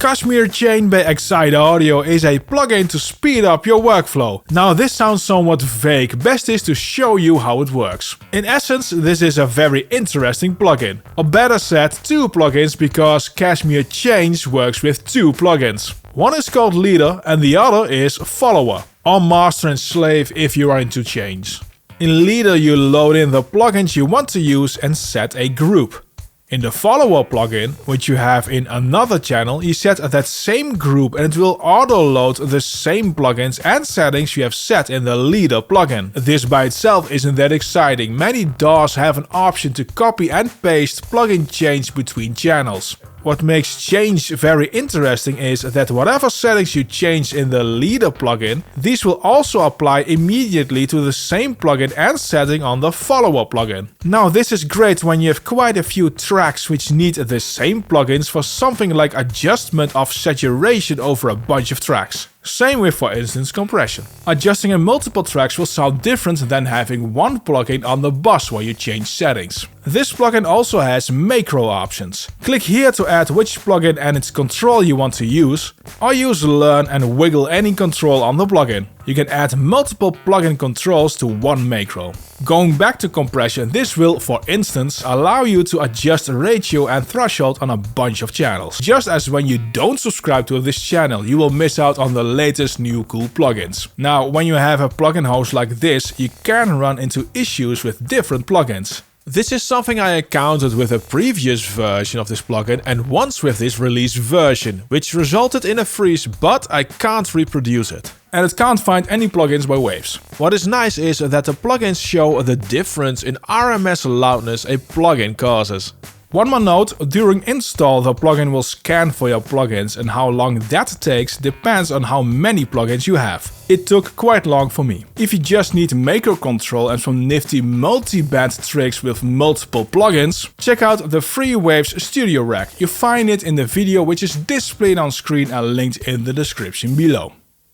KSHMR Chain by Excite Audio is a plugin to speed up your workflow. Now this sounds somewhat vague, best is to show you how it works. In essence, this is a very interesting plugin. Or better said, two plugins, because KSHMR Chain works with two plugins. One is called Leader and the other is Follower, or Master and Slave if you are into chains. In Leader you load in the plugins you want to use and set a group. In the Follower plugin, which you have in another channel, you set that same group and it will auto-load the same plugins and settings you have set in the Leader plugin. This by itself isn't that exciting. Many DAWs have an option to copy and paste plugin chains between channels. What makes change very interesting is that whatever settings you change in the Leader plugin, these will also apply immediately to the same plugin and setting on the Follower plugin. Now this is great when you have quite a few tracks which need the same plugins for something like adjustment of saturation over a bunch of tracks. Same with, for instance, compression. Adjusting in multiple tracks will sound different than having one plugin on the bus while you change settings. This plugin also has macro options. Click here to add which plugin and its control you want to use, or use Learn and wiggle any control on the plugin. You can add multiple plugin controls to one macro. Going back to compression, this will, for instance, allow you to adjust ratio and threshold on a bunch of channels. Just as when you don't subscribe to this channel, you will miss out on the latest new cool plugins. Now, when you have a plugin host like this, you can run into issues with different plugins. This is something I encountered with a previous version of this plugin and once with this release version, which resulted in a freeze, but I can't reproduce it. And it can't find any plugins by waves. What is nice is that the plugins show the difference in RMS loudness a plugin causes. One more note, during install the plugin will scan for your plugins, and how long that takes depends on how many plugins you have. It took quite long for me. If you just need macro control and some nifty multi-band tricks with multiple plugins, check out the free Waves Studio Rack. You find it in the video which is displayed on screen and linked in the description below.